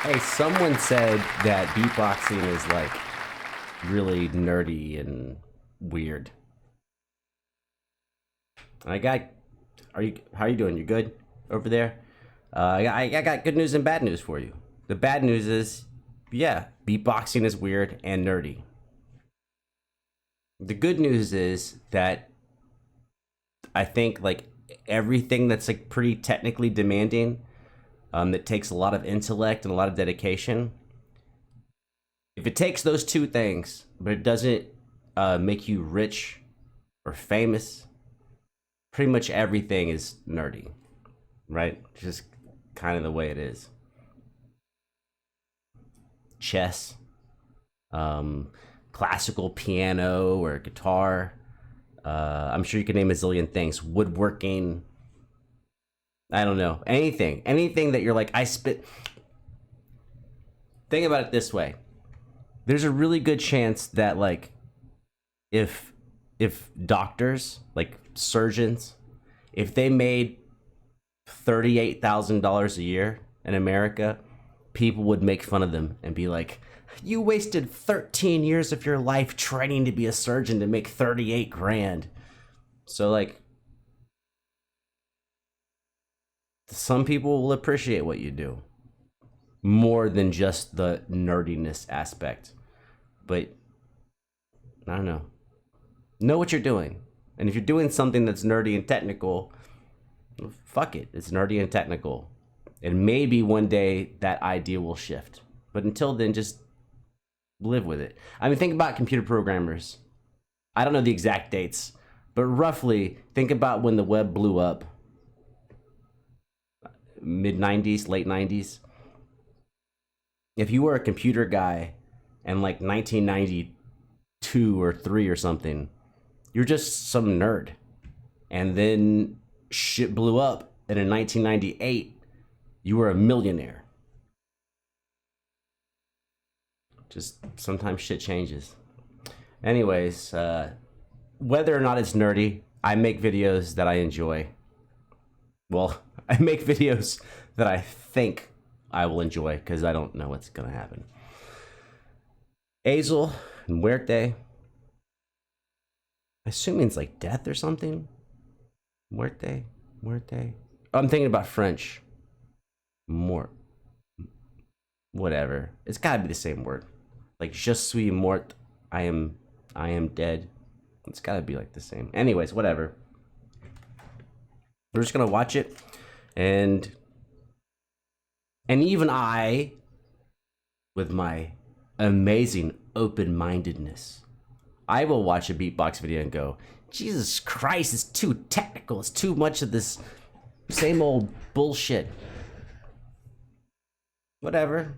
Hey, someone said that beatboxing is like really nerdy and weird. I got, how are you doing? You good over there? I got good news and bad news for you. The bad news is, yeah, beatboxing is weird and nerdy. The good news is that I think like everything that's like pretty technically demanding, that takes a lot of intellect and a lot of dedication. If it takes those two things, but it doesn't make you rich or famous, pretty much everything is nerdy, right? Just kind of the way it is. Chess, classical piano or guitar. I'm sure you could name a zillion things. Woodworking. I don't know. Anything that you're like, I spit. Think about it this way. There's a really good chance that like if doctors, like surgeons, if they made $38,000 a year in America, people would make fun of them and be like, "You wasted 13 years of your life training to be a surgeon to make 38 grand." So like some people will appreciate what you do more than just the nerdiness aspect. But I don't know. Know what you're doing. And if you're doing something that's nerdy and technical, fuck it. It's nerdy and technical. And maybe one day that idea will shift. But until then, just live with it. I mean, think about computer programmers. I don't know the exact dates, but roughly think about when the web blew up. Mid 90s, late 90s. If you were a computer guy in like 1992 or 3 or something, you're just some nerd. And then shit blew up, and in 1998, you were a millionaire. Just sometimes shit changes. Anyways, whether or not it's nerdy, I make videos that I enjoy. Well, I make videos that I think I will enjoy because I don't know what's going to happen. Azel Muerte. Assuming it's like death or something. Muerte. I'm thinking about French. Mort. Whatever. It's gotta be the same word. Like je suis mort. I am dead. It's gotta be like the same. Anyways, whatever. We're just gonna watch it, and even I, with my amazing open-mindedness, I will watch a beatbox video and go, Jesus Christ, it's too technical. It's too much of this same old bullshit. Whatever.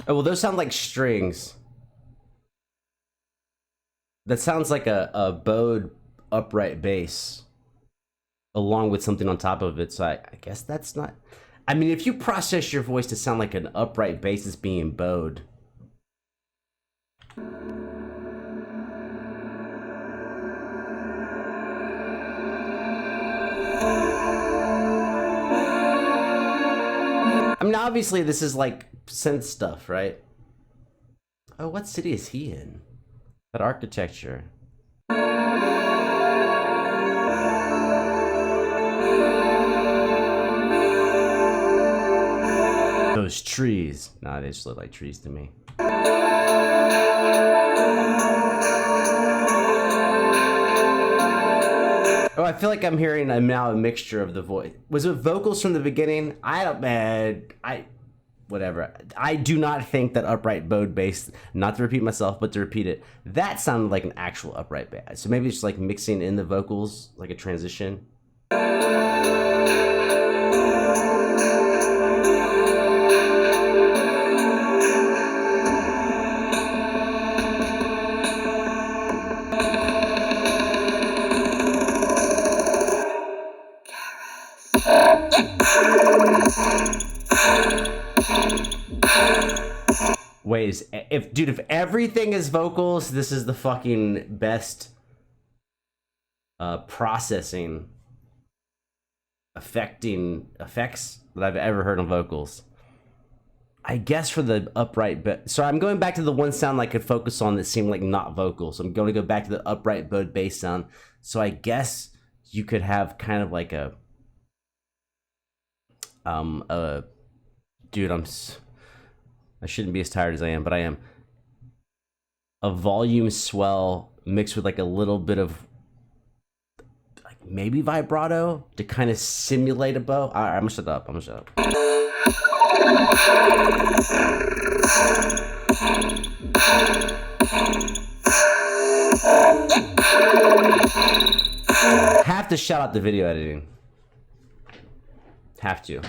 Oh, well, those sound like strings. That sounds like a bowed upright bass along with something on top of it. So I guess that's not. I mean, if you process your voice to sound like an upright bass is being bowed. I mean, obviously, this is like synth stuff, right? Oh, what city is he in? That architecture. Those trees. Nah, they just look like trees to me. Oh, I feel like I'm hearing now a mixture of the voice. Was it vocals from the beginning? I don't, man. Whatever. I do not think that upright bowed bass, not to repeat myself, but to repeat it, that sounded like an actual upright bass. So maybe it's just like mixing in the vocals, like a transition. anyways, if everything is vocals, this is the fucking best processing effects that I've ever heard on vocals. I guess for the upright but so I'm going back to the one sound I could focus on that seemed like not vocal. So I'm going to go back to the upright bowed bass sound. So I guess you could have kind of like a dude, I shouldn't be as tired as I am, but I am. A volume swell mixed with like a little bit of like maybe vibrato to kind of simulate a bow. All right, I'm gonna shut up. Have to shout out the video editing. Have to.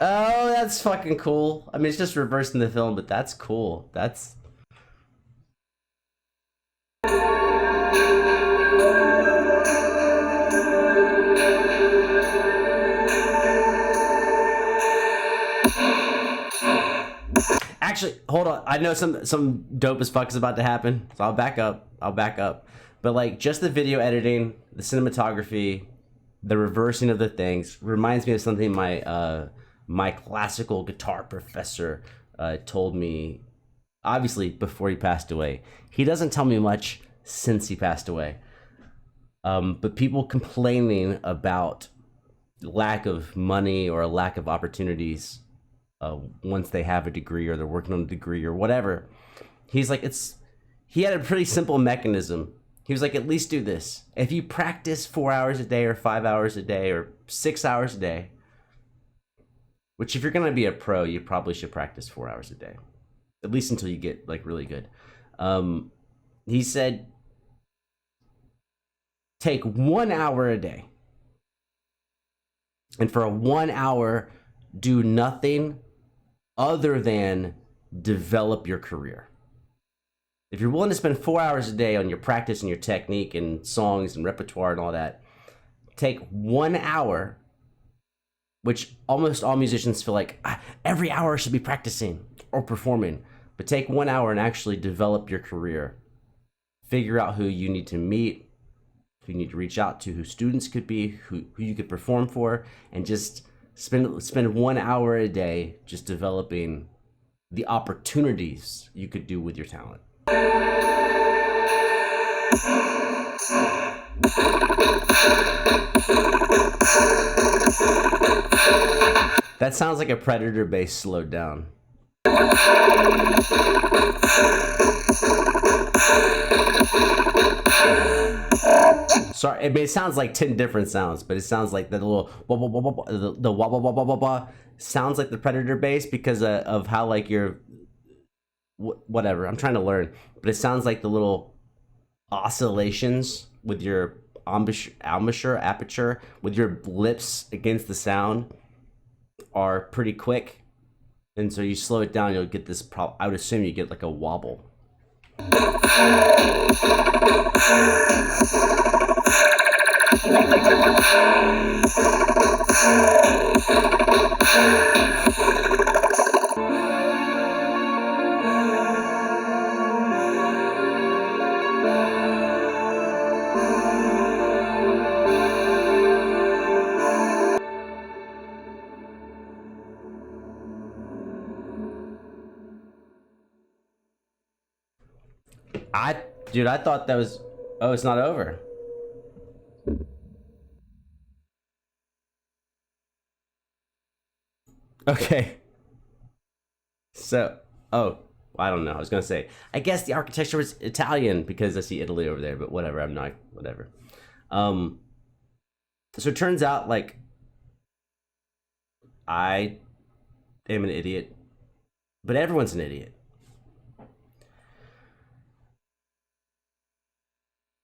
Oh, that's fucking cool. I mean, it's just reversing the film, but that's cool. That's... Actually, hold on. I know some dope as fuck is about to happen, so I'll back up. But like, just the video editing, the cinematography, the reversing of the things reminds me of something my classical guitar professor told me. Obviously, before he passed away, he doesn't tell me much since he passed away. But people complaining about lack of money or a lack of opportunities. Once they have a degree or they're working on a degree or whatever, he's like, he had a pretty simple mechanism. He was like, at least do this. If you practice 4 hours a day or 5 hours a day or 6 hours a day, which if you're going to be a pro, you probably should practice 4 hours a day, at least until you get like really good. He said, take 1 hour a day. And for a 1 hour, do nothing other than develop your career. If you're willing to spend 4 hours a day on your practice and your technique and songs and repertoire and all that, take 1 hour, which almost all musicians feel like every hour should be practicing or performing, but take 1 hour and actually develop your career. Figure out who you need to meet, who you need to reach out to, who students could be, who you could perform for, and just spend 1 hour a day just developing the opportunities you could do with your talent. That sounds like a Predator bass slowed down. Sorry, I mean, it sounds like 10 different sounds, but it sounds like the little the wah wah wah wah wah wah sounds like the Predator bass because of how like your whatever. I'm trying to learn, but it sounds like the little oscillations with your aperture with your lips against the sound are pretty quick, and so you slow it down, you'll get this. I would assume you get like a wobble. I thought that was... Oh, it's not over. Okay. So, I don't know. I was going to say, I guess the architecture was Italian because I see Italy over there, but whatever. I'm not, whatever. So it turns out, like, I am an idiot, but everyone's an idiot.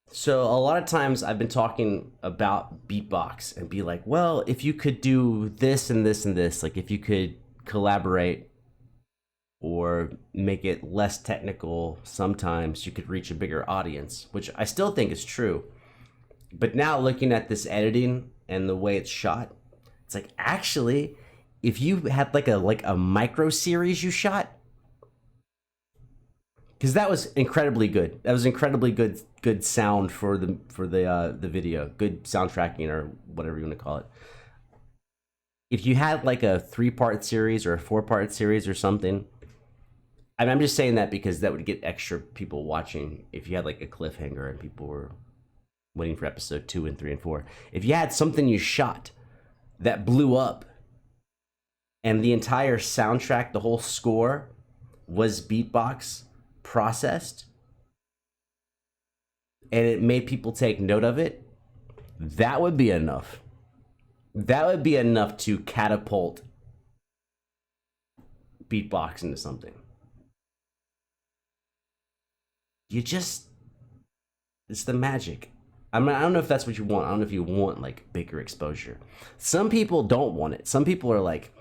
So a lot of times I've been talking about beatbox and be like, well, if you could do this and this and this, like if you could collaborate or make it less technical, sometimes you could reach a bigger audience, which I still think is true. But now looking at this editing and the way it's shot, it's like, actually, if you had like a micro series you shot, because that was incredibly good. That was incredibly good sound for the video, good soundtracking or whatever you want to call it. If you had like a 3-part series or a 4-part series or something, I'm just saying that because that would get extra people watching. If you had like a cliffhanger and people were waiting for episode 2 and 3 and 4, if you had something you shot that blew up and the entire soundtrack, the whole score was beatbox processed, and it made people take note of it, that would be enough. That would be enough to catapult beatbox into something. It's the magic. I mean, I don't know if that's what you want. I don't know if you want like bigger exposure. Some people don't want it. Some people are like,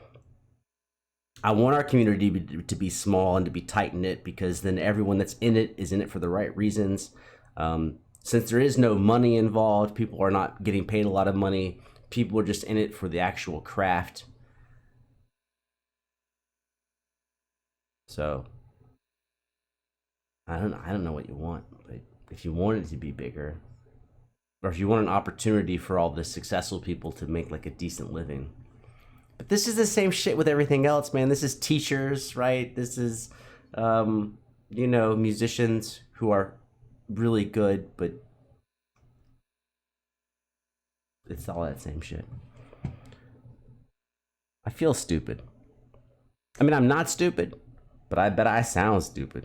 I want our community to be small and to be tight-knit, because then everyone that's in it is in it for the right reasons. Since there is no money involved, people are not getting paid a lot of money. People are just in it for the actual craft. So I don't know what you want, but if you want it to be bigger, or if you want an opportunity for all the successful people to make like a decent living. But this is the same shit with everything else, man. This is teachers, right? This is, musicians who are really good, but it's all that same shit. I feel stupid. I mean, I'm not stupid, but I bet I sound stupid.